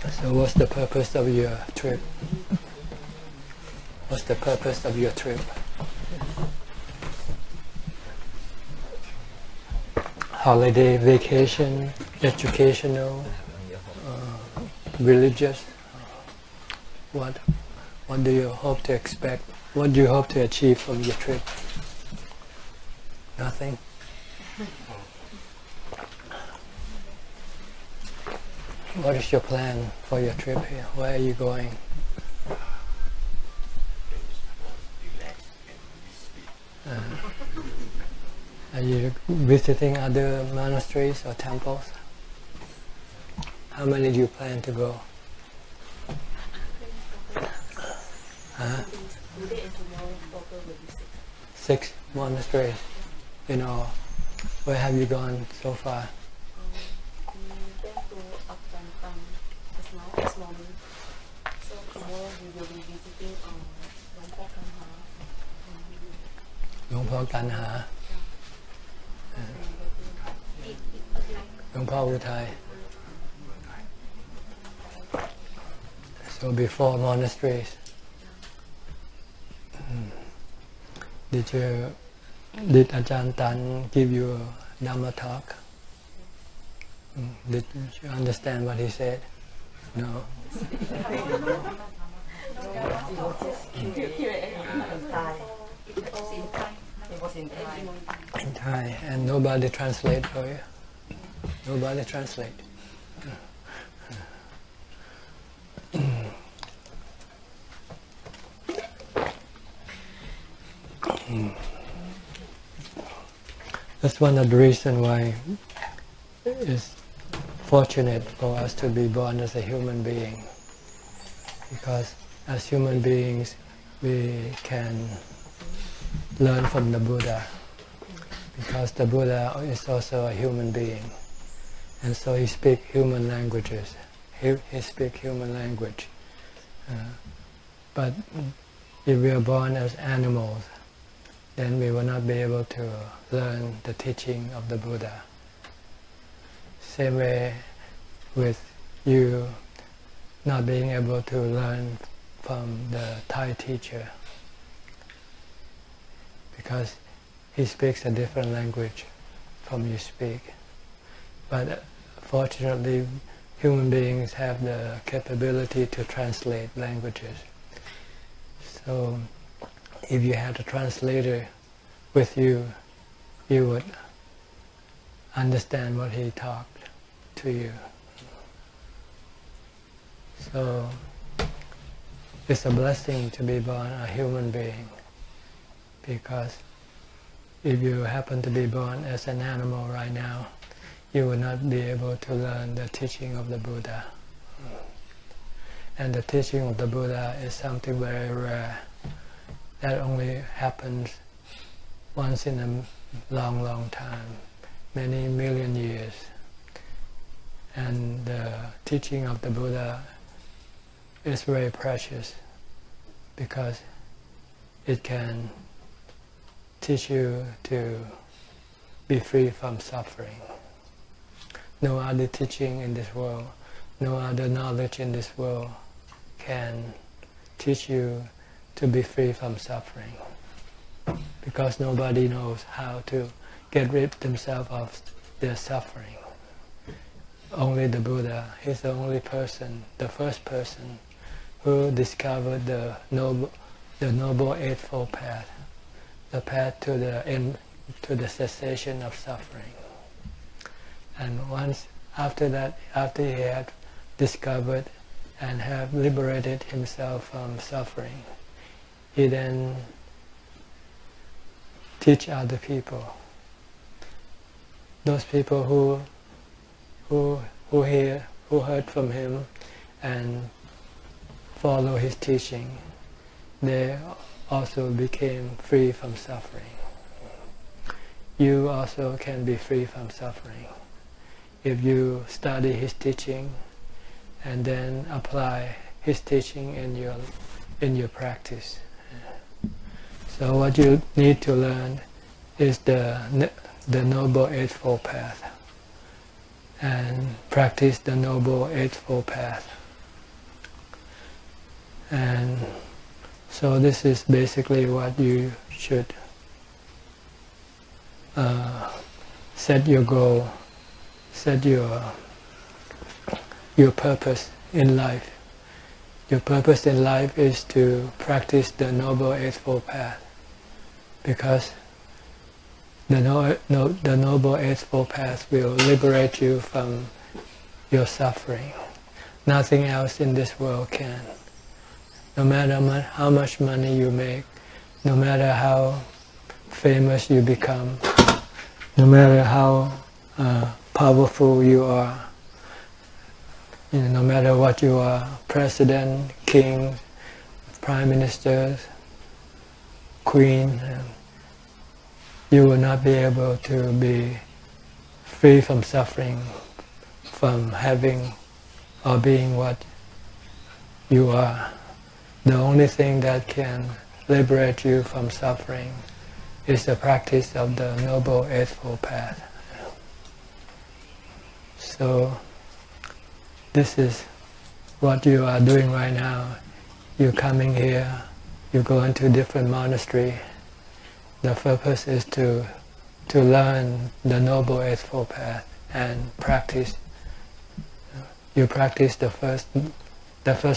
So what's the purpose of your trip? What's the purpose of your trip? Holiday, vacation, educational, religious? What do you hope to expect? What do you hope to achieve from your trip? Nothing? What is your plan for your trip here? Where are you going? Are you visiting other monasteries or temples? How many do you plan to go? Huh? 6 monasteries in all. Where have you gone so far? Been to Abhijato just now, this morning. So tomorrow we will be visiting Longpo Kanha, Longpo Uthai. So before monasteries. Did Ajahn Tan give you a Dhamma talk? Did you understand what he said? No. In Thai, and nobody translate for you. Nobody translate. That's one of the reasons why it's fortunate for us to be born as a human being. Because as human beings, we can learn from the Buddha. Because the Buddha is also a human being. And so he speaks human languages. He speaks human language. But if we are born as animals, then we will not be able to learn the teaching of the Buddha. Same way with you not being able to learn from the Thai teacher, because he speaks a different language from you speak. But fortunately, human beings have the capability to translate languages. So if you had a translator with you, you would understand what he talked to you. So it's a blessing to be born a human being, because if you happen to be born as an animal right now, you will not be able to learn the teaching of the Buddha. And the teaching of the Buddha is something very rare. That only happens once in a long, long time, many million years. And the teaching of the Buddha is very precious, because it can teach you to be free from suffering. No other teaching in this world, no other knowledge in this world can teach you to be free from suffering, because nobody knows how to get rid themselves of their suffering. Only the Buddha. He's the only person, the first person, who discovered the Noble Eightfold Path, the path to the end, to the cessation of suffering. And once after that, after he had discovered and have liberated himself from suffering, he then teach other people. Those people who heard from him and follow his teaching, they also became free from suffering. You also can be free from suffering if you study his teaching and then apply his teaching in your practice. So what you need to learn is the Noble Eightfold Path, and practice the Noble Eightfold Path. And so this is basically what you should set your goal, set your purpose in life. Your purpose in life is to practice the Noble Eightfold Path, because the Noble Eightfold Path will liberate you from your suffering. Nothing else in this world can. No matter how much money you make, no matter how famous you become, no matter how powerful you are, no matter what you are, president, king, prime ministers, queen, you will not be able to be free from suffering, from having or being what you are. The only thing that can liberate you from suffering is the practice of the Noble Eightfold Path. So this is what you are doing right now. You're coming here, you go into different monastery. The purpose is to learn the Noble Eightfold Path and practice. You practice the first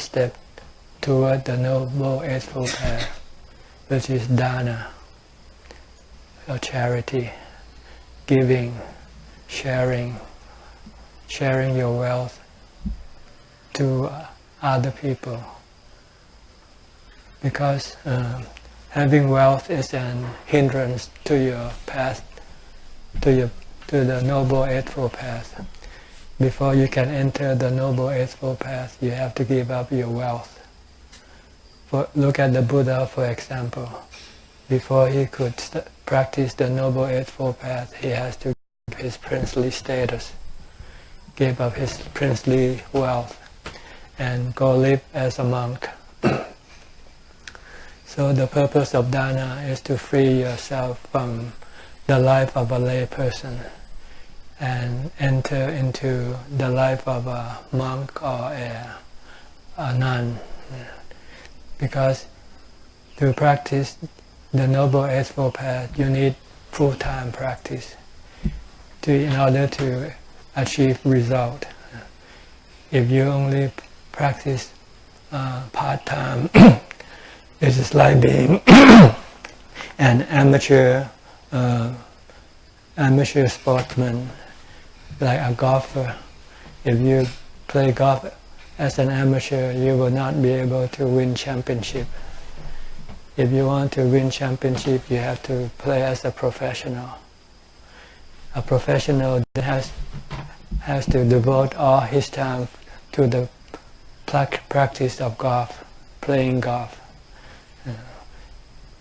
step toward the Noble Eightfold Path, which is dana, or charity, giving, sharing your wealth to other people. Because having wealth is an hindrance to your path, to the Noble Eightfold Path. Before you can enter the Noble Eightfold Path, you have to give up your wealth. Look at the Buddha, for example. Before he could practice the Noble Eightfold Path, he has to give up his princely status, give up his princely wealth, and go live as a monk. So the purpose of dana is to free yourself from the life of a lay person and enter into the life of a monk or a nun. Because to practice the Noble Eightfold Path, you need full-time practice in order to achieve result. If you only practice part-time, it is like being an amateur sportsman, like a golfer. If you play golf as an amateur, you will not be able to win championship. If you want to win championship, you have to play as a professional. A professional has to devote all his time to the practice of golf, playing golf.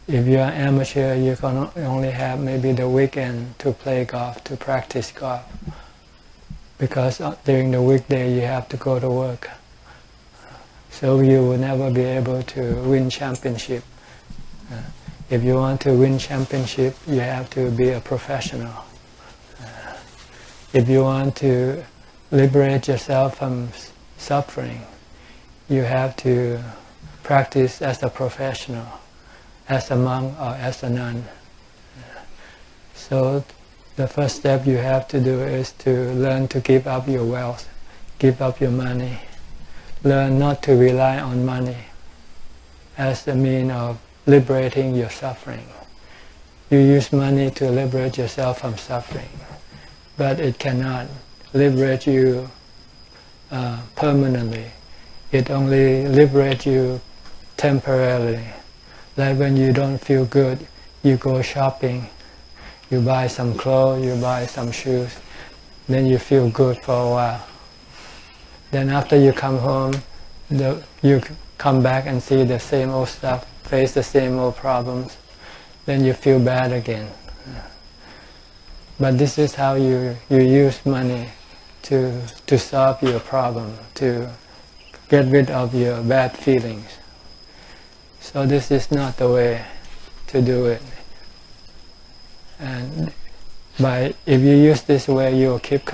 If you are amateur, you can only have maybe the weekend to play golf, to practice golf. Because during the weekday you have to go to work. So you will never be able to win championship. If you want to win championship, you have to be a professional. If you want to liberate yourself from suffering, you have to practice as a professional, as a monk or as a nun. So the first step you have to do is to learn to give up your wealth, give up your money. Learn not to rely on money as the means of liberating your suffering. You use money to liberate yourself from suffering, but it cannot liberate you permanently. It only liberates you temporarily. Like when you don't feel good, you go shopping, you buy some clothes, you buy some shoes, then you feel good for a while. Then after you come home, you come back and see the same old stuff, face the same old problems, then you feel bad again. But this is how you use money to solve your problem, to get rid of your bad feelings. So this is not the way to do it. And if you use this way, you will keep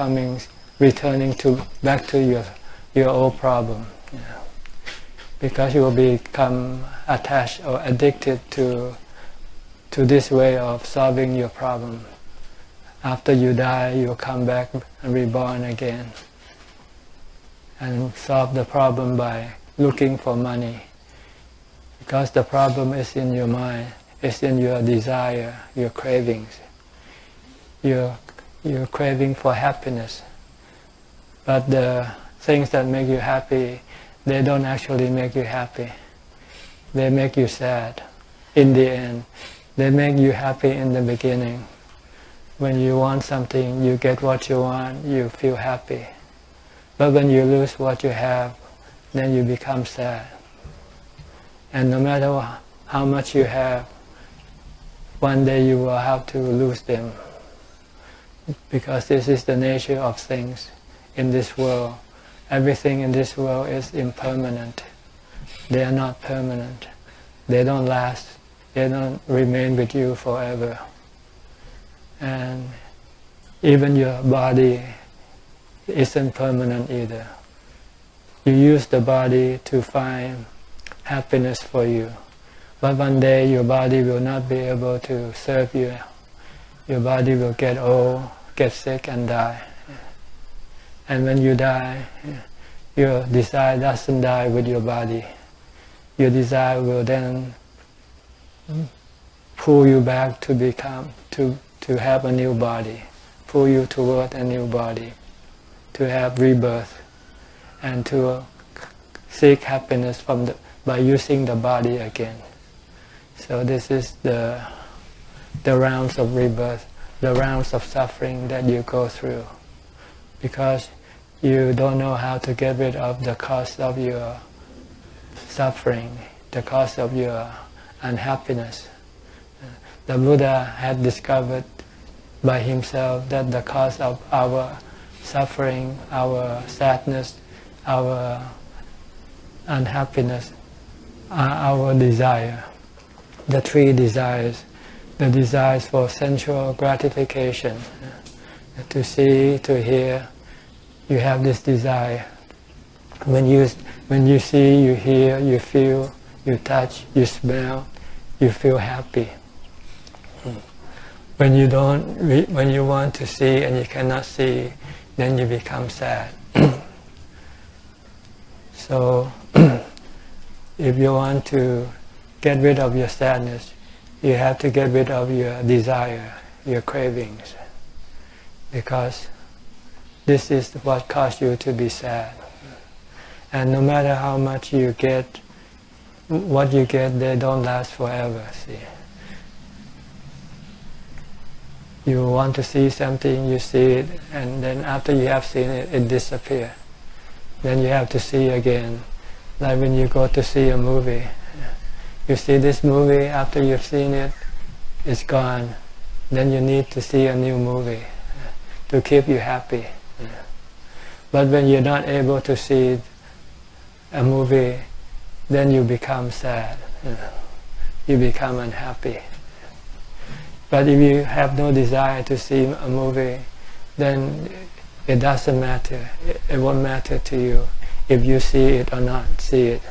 returning back to your old problem. because you will become attached or addicted to this way of solving your problem. After you die, you will come back and reborn again and solve the problem by looking for money, because the problem is in your mind, it's in your desire, your cravings. You're craving for happiness, but the things that make you happy, they don't actually make you happy. They make you sad in the end. They make you happy in the beginning. When you want something, you get what you want, you feel happy. But when you lose what you have, then you become sad. And no matter how much you have, one day you will have to lose them. Because this is the nature of things in this world. Everything in this world is impermanent. They are not permanent. They don't last. They don't remain with you forever. And even your body isn't permanent either. You use the body to find happiness for you. But one day your body will not be able to serve you. Your body will get old, get sick and die. And when you die, your desire doesn't die with your body. Your desire will then pull you back to have a new body, pull you toward a new body, to have rebirth, and to seek happiness by using the body again. So this is the rounds of rebirth, the rounds of suffering that you go through, because you don't know how to get rid of the cause of your suffering, the cause of your unhappiness. The Buddha had discovered by himself that the cause of our suffering, our sadness, our unhappiness are our desire. The three desires. The desires for sensual gratification, to see, to hear. You have this desire. When you see, you hear, you feel, you touch, you smell, you feel happy. When you want to see and you cannot see, then you become sad. So, if you want to get rid of your sadness, you have to get rid of your desire, your cravings, because this is what caused you to be sad. And no matter how much you get, what you get, they don't last forever, see. You want to see something, you see it, and then after you have seen it, it disappears. Then you have to see again. Like when you go to see a movie. You see this movie, after you've seen it, it's gone. Then you need to see a new movie to keep you happy. But when you're not able to see a movie, then you become sad. You become unhappy. But if you have no desire to see a movie, then it doesn't matter. It won't matter to you if you see it or not see it.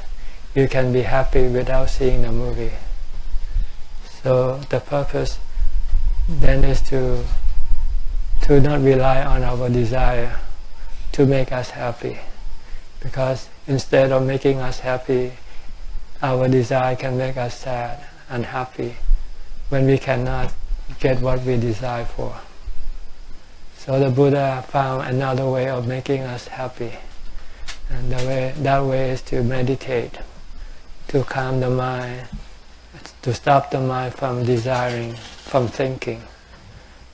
You can be happy without seeing the movie. So the purpose then is to not rely on our desire to make us happy. Because instead of making us happy, our desire can make us sad, unhappy, when we cannot get what we desire for. So the Buddha found another way of making us happy. And that way is to meditate, to calm the mind, to stop the mind from desiring, from thinking.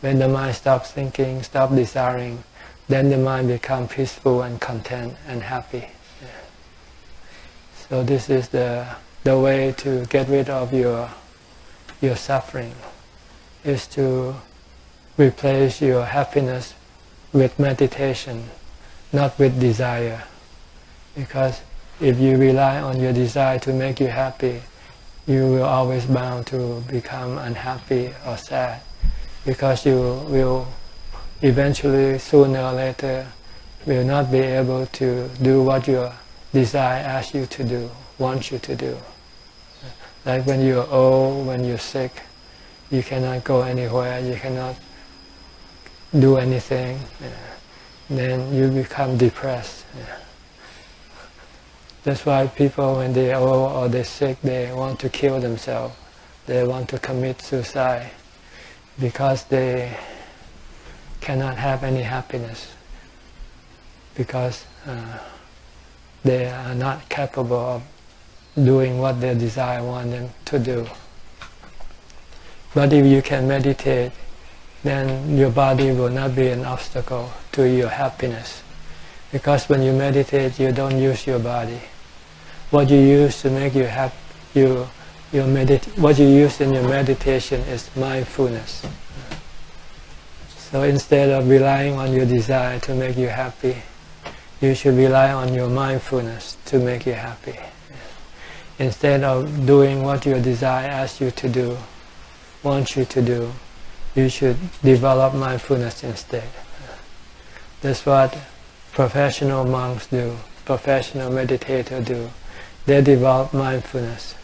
When the mind stops thinking, stops desiring, then the mind becomes peaceful and content and happy. So this is the way to get rid of your suffering, is to replace your happiness with meditation, not with desire. Because if you rely on your desire to make you happy, you will always bound to become unhappy or sad, because you will eventually, sooner or later, will not be able to do what your desire asks you to do. wants you to do. Like when you're old, when you're sick, you cannot go anywhere, you cannot do anything, then you become depressed. That's why people, when they're old or they're sick, they want to kill themselves. They want to commit suicide because they cannot have any happiness, because they are not capable of doing what their desire wants them to do. But if you can meditate, then your body will not be an obstacle to your happiness. Because when you meditate, you don't use your body. What you use to make you happy, what you use in your meditation is mindfulness. So instead of relying on your desire to make you happy, you should rely on your mindfulness to make you happy. Instead of doing what your desire asks you to do, wants you to do, you should develop mindfulness instead. That's what professional monks do, professional meditators do. They develop mindfulness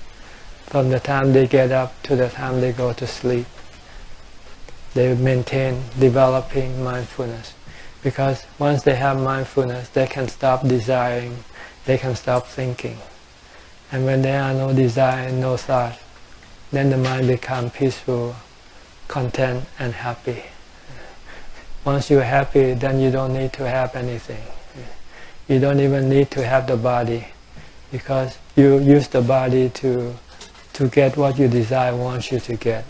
from the time they get up to the time they go to sleep. They maintain developing mindfulness, because once they have mindfulness, they can stop desiring, they can stop thinking. And when there are no desire, no thought, then the mind becomes peaceful, content and happy. Once you're happy, then you don't need to have anything. You don't even need to have the body, because you use the body to get what your desire wants you to get.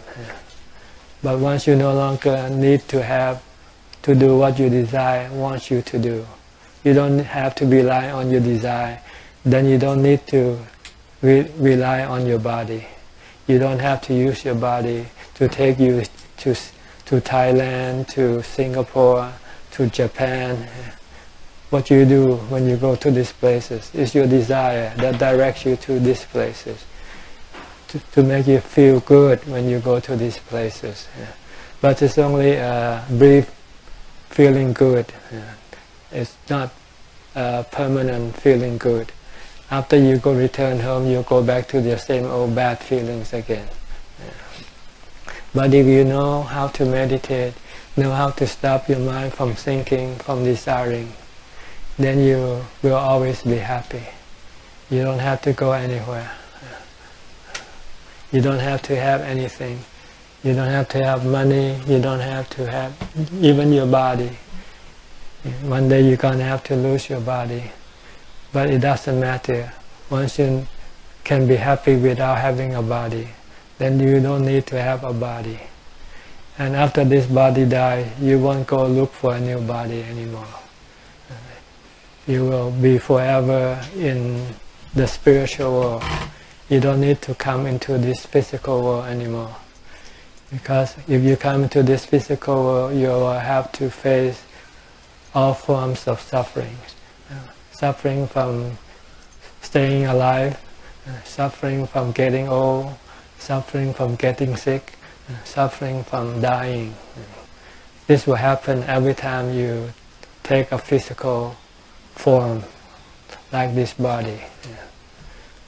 But once you no longer need to do what your desire wants you to do, you don't have to rely on your desire, then you don't need to rely on your body. You don't have to use your body to take you to Thailand, to Singapore, to Japan. What you do when you go to these places is your desire that directs you to these places, to make you feel good when you go to these places. But it's only a brief feeling good. It's not a permanent feeling good. After you return home, you go back to the same old bad feelings again. But if you know how to meditate, know how to stop your mind from thinking, from desiring, then you will always be happy. You don't have to go anywhere. You don't have to have anything. You don't have to have money. You don't have to have even your body. One day you're going to have to lose your body. But it doesn't matter. Once you can be happy without having a body, then you don't need to have a body. And after this body dies, you won't go look for a new body anymore. You will be forever in the spiritual world. You don't need to come into this physical world anymore. Because if you come into this physical world, you will have to face all forms of suffering. Suffering from staying alive, suffering from getting old, suffering from getting sick, suffering from dying. This will happen every time you take a physical form like this body.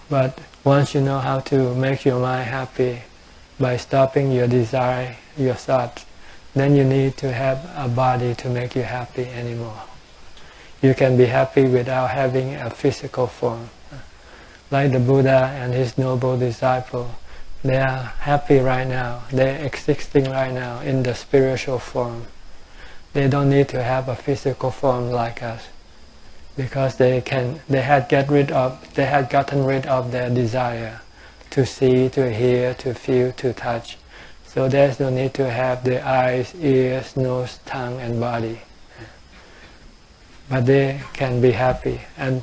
But once you know how to make your mind happy by stopping your desire, your thoughts, then you need to have a body to make you happy anymore. You can be happy without having a physical form. Like the Buddha and his noble disciple, they are happy right now. They're existing right now in the spiritual form. They don't need to have a physical form like us, because they had gotten rid of their desire to see, to hear, to feel, to touch. So there's no need to have the eyes, ears, nose, tongue, and body. But they can be happy, and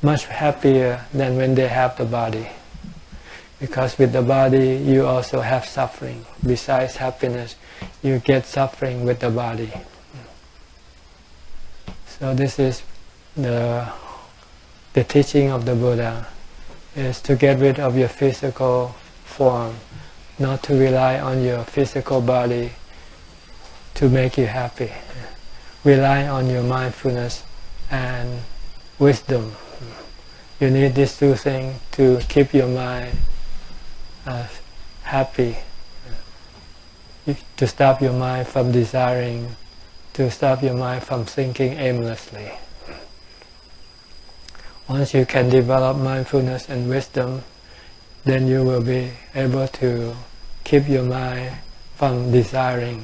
much happier than when they have the body. Because with the body, you also have suffering. Besides happiness, you get suffering with the body. So this is the teaching of the Buddha, is to get rid of your physical form, not to rely on your physical body to make you happy. Rely on your mindfulness and wisdom. You need these two things to keep your mind happy, to stop your mind from desiring, to stop your mind from thinking aimlessly. Once you can develop mindfulness and wisdom, then you will be able to keep your mind from desiring.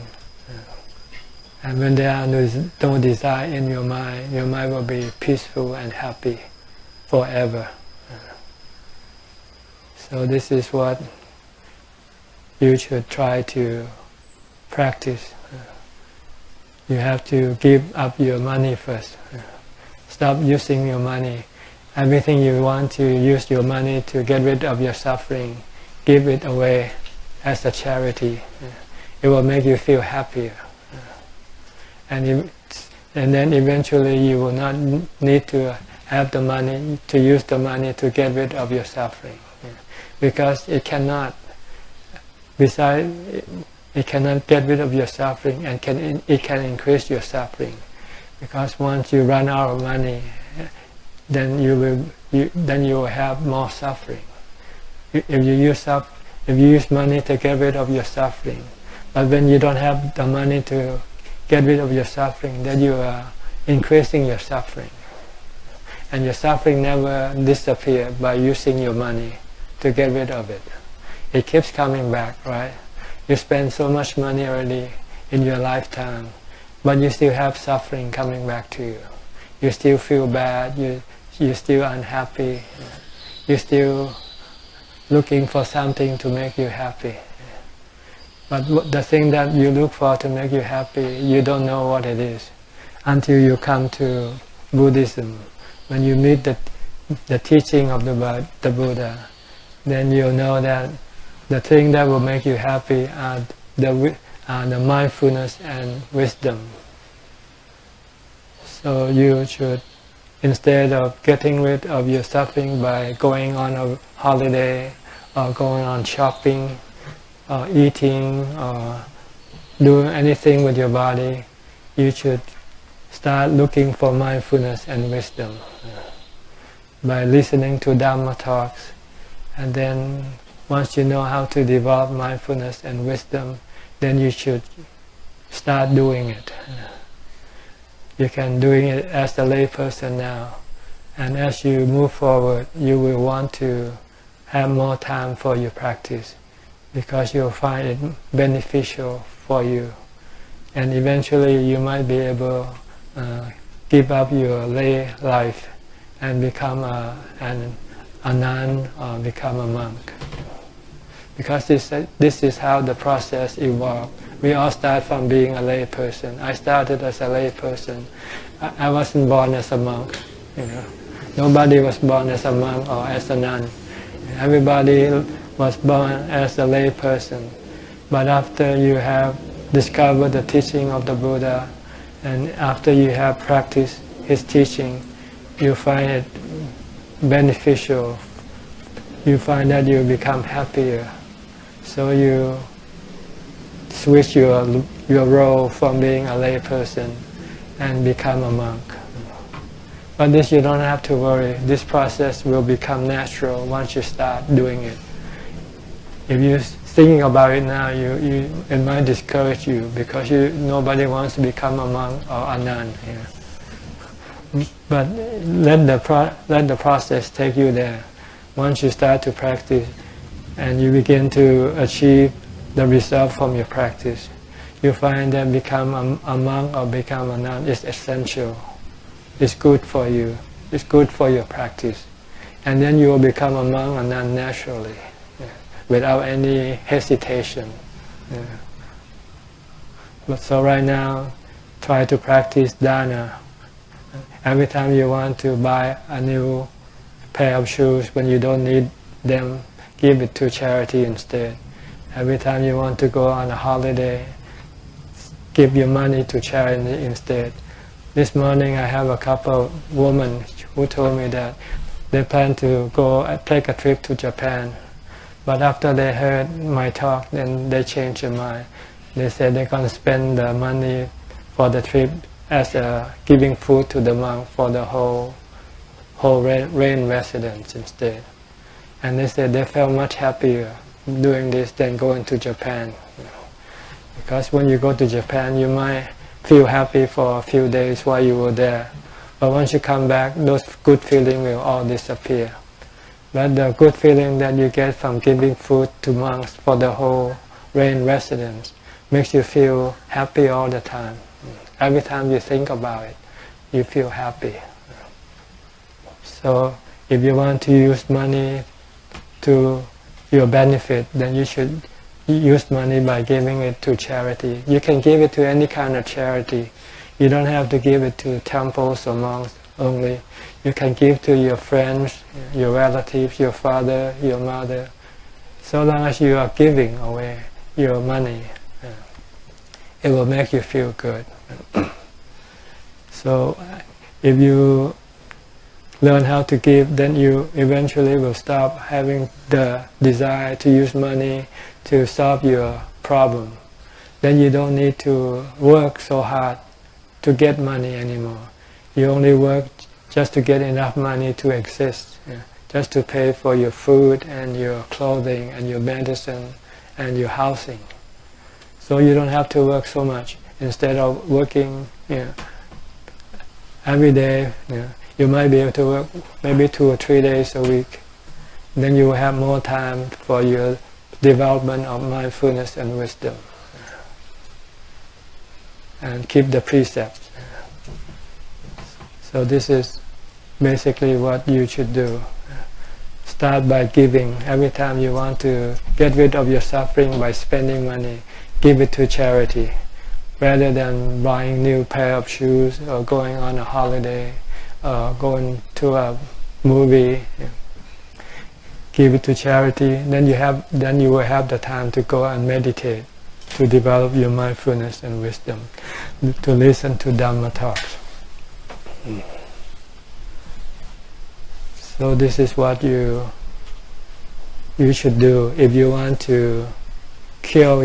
And when there are no desire in your mind will be peaceful and happy forever. So this is what you should try to practice. You have to give up your money first. Stop using your money. Everything you want to use your money to get rid of your suffering, give it away as a charity. It will make you feel happier. And then eventually you will not need to have the money, to use the money to get rid of your suffering. Because it cannot, besides, it cannot get rid of your suffering, and it can increase your suffering. Because once you run out of money, then you will have more suffering. If you use money to get rid of your suffering, but when you don't have the money to get rid of your suffering, then you are increasing your suffering. And your suffering never disappears by using your money to get rid of it. It keeps coming back, right? You spend so much money already in your lifetime, but you still have suffering coming back to you. You still feel bad, you're still unhappy, you're still looking for something to make you happy. But the thing that you look for to make you happy, you don't know what it is until you come to Buddhism. When you meet the teaching of the Buddha, then you'll know that the thing that will make you happy are the mindfulness and wisdom. So you should, instead of getting rid of your suffering by going on a holiday or going on shopping or eating or doing anything with your body, you should start looking for mindfulness and wisdom by listening to Dhamma talks. And then once you know how to develop mindfulness and wisdom, then you should start doing it. You can do it as a lay person now, and as you move forward, you will want to have more time for your practice, because you'll find it beneficial for you, and eventually you might be able to give up your lay life and become an nun or become a monk. Because this is how the process evolved. We all start from being a lay person. I started as a lay person. I wasn't born as a monk. Nobody was born as a monk or as a nun. Everybody was born as a lay person. But after you have discovered the teaching of the Buddha, and after you have practiced his teaching, you find it beneficial. You find that you become happier. So you switch your role from being a lay person and become a monk. But this you don't have to worry. This process will become natural once you start doing it. If you're thinking about it now, it might discourage you, because nobody wants to become a monk or a nun. But let the process take you there. Once you start to practice and you begin to achieve the result from your practice, you find that become a monk or become a nun is essential. It's good for you. It's good for your practice. And then you will become a monk or nun naturally, without any hesitation. But so right now, try to practice dana. Every time you want to buy a new pair of shoes when you don't need them, give it to charity instead. Every time you want to go on a holiday, give your money to charity instead. This morning I have a couple of women who told me that they plan to go take a trip to Japan. But after they heard my talk, then they changed their mind. They said they're going to spend the money for the trip as giving food to the monk for the whole whole rain residents instead. And they said they felt much happier doing this than going to Japan. Because when you go to Japan, you might feel happy for a few days while you were there. But once you come back, those good feelings will all disappear. But the good feeling that you get from giving food to monks for the whole rain residents makes you feel happy all the time. Every time you think about it, you feel happy. So if you want to use money to your benefit, then you should use money by giving it to charity. You can give it to any kind of charity. You don't have to give it to temples or monks only. You can give to your friends, your relatives, your father, your mother. So long as you are giving away your money, it will make you feel good. So if you learn how to give, then you eventually will stop having the desire to use money to solve your problem. Then you don't need to work so hard to get money anymore. You only work just to get enough money to exist, just to pay for your food and your clothing and your medicine and your housing. So you don't have to work so much. Instead of working every day, you might be able to work maybe 2 or 3 days a week. Then you will have more time for your development of mindfulness and wisdom. And keep the precepts. So this is basically what you should do. Start by giving. Every time you want to get rid of your suffering by spending money, give it to charity. Rather than buying new pair of shoes or going on a holiday or going to a movie, give it to charity. Then you will have the time to go and meditate, to develop your mindfulness and wisdom, to listen to Dhamma talks. So this is what you should do if you want to cure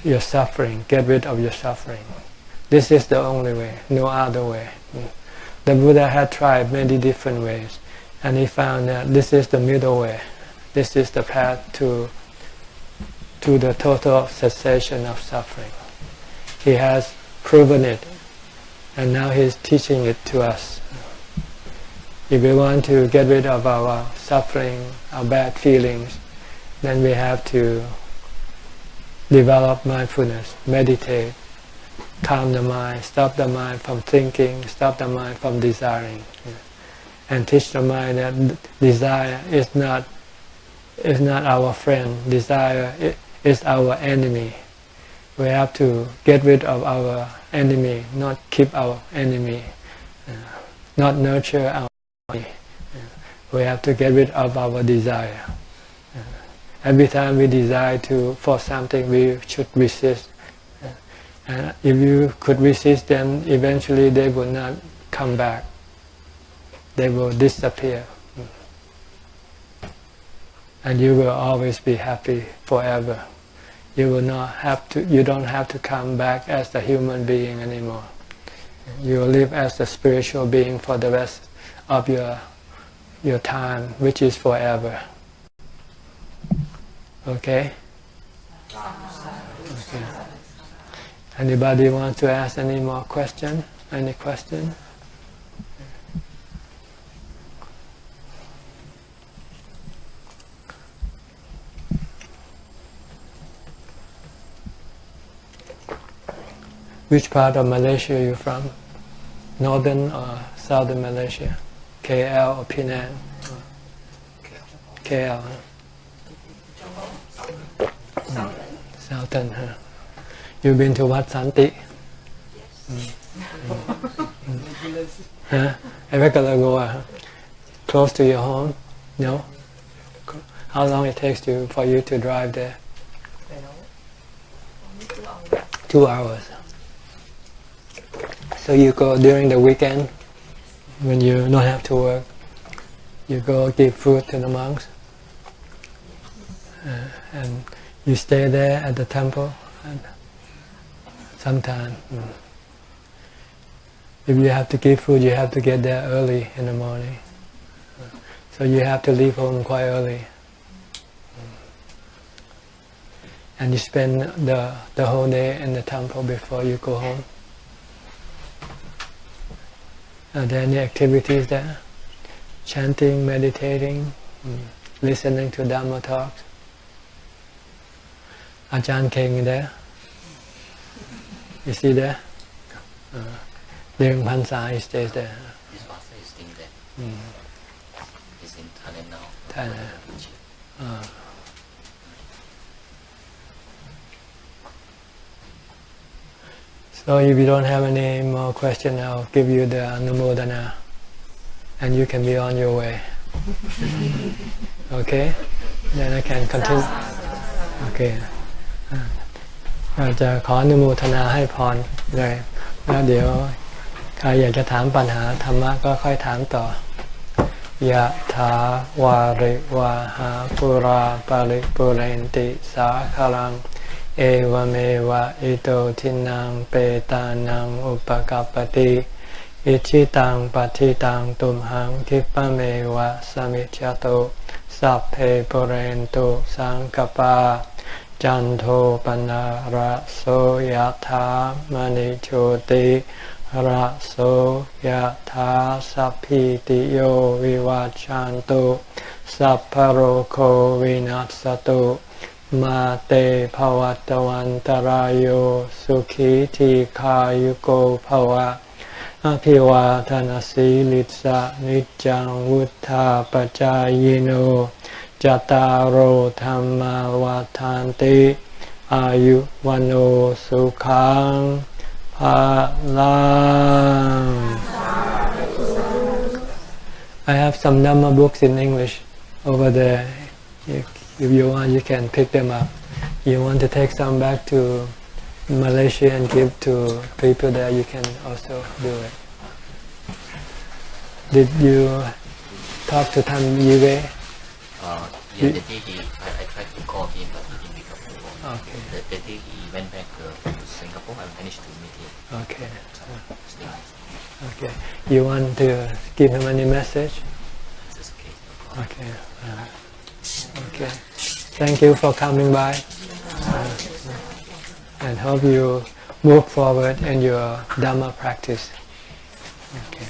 your suffering, get rid of your suffering. This is the only way, no other way. The Buddha had tried many different ways, and he found that this is the middle way. This is the path to the total cessation of suffering. He has proven it, and now he's teaching it to us. If we want to get rid of our suffering, our bad feelings, then we have to develop mindfulness, meditate, calm the mind, stop the mind from thinking, stop the mind from desiring, and teach the mind that desire is not our friend. Desire is our enemy. We have to get rid of our enemy, not keep our enemy, not nurture our enemy. We have to get rid of our desire. Every time we desire for something, we should resist. And if you could resist, then eventually they will not come back. They will disappear. And you will always be happy forever. You don't have to come back as a human being anymore. You will live as a spiritual being for the rest of your time, which is forever. Okay? Okay. Anybody want to ask any more question? Any question? Which part of Malaysia are you from? Northern or southern Malaysia? KL or Penang? KL. Southern, huh? You've been to Wat Santi? Yes. Huh? A regular goer? Close to your home? No? How long it takes for you to drive there? 2 hours. So you go during the weekend, when you don't have to work, you go give food to the monks, and you stay there at the temple and sometime. If you have to give food, you have to get there early in the morning. So you have to leave home quite early. And you spend the whole day in the temple before you go home. Are there any activities there? Chanting, meditating, listening to Dhamma talks. Ajahn King there. You see there? During Phansa he stays there. This pastor is staying there. He's in Thailand now. Thailand. So if you don't have any more questions, I'll give you the Anumodana and you can be on your way. Okay? Then I can continue. Okay. เราจะขออนุโมทนาให้พรเลยแล้วเดี๋ยวใครอยากจะถามปัญหาธรรมะก็ค่อยถามต่อยะถาวาริวาหาปุราปาริปุเรนติสาคลังเอวเมวะอิโตทินังเปตานังอุปกัปปติอิชิตังปัฏฐิตังตุมหังคิปะเมวะสมิจจตุสัพเพปุเรนตุสังกปาจันโทปนะระโสยถามณิโชติระโสยถาสัพพิติโยวิวัชชันตุสัพพโรโควินัสสตุมาเตภวัตวันตรายโยสุขีทีขายุโกภวะอภิวาทนาสีลิสะนิจังวุธาปจายโนจตารโหธรรมาวาทานติอายุวันโอสุขังภาลัง I have some Dhamma books in English over there. If you want, you can pick them up. You want to take some back to Malaysia and give to people there, you can also do it. Did you talk to Tham Yiwe? Yeah, the day I tried to call him, but he didn't pick up the phone. Okay. The day he went back to Singapore, I managed to meet him. Okay. Still nice. Okay. You want to give him any message? It's okay. Okay. Okay. Thank you for coming by. And hope you move forward in your Dhamma practice. Okay.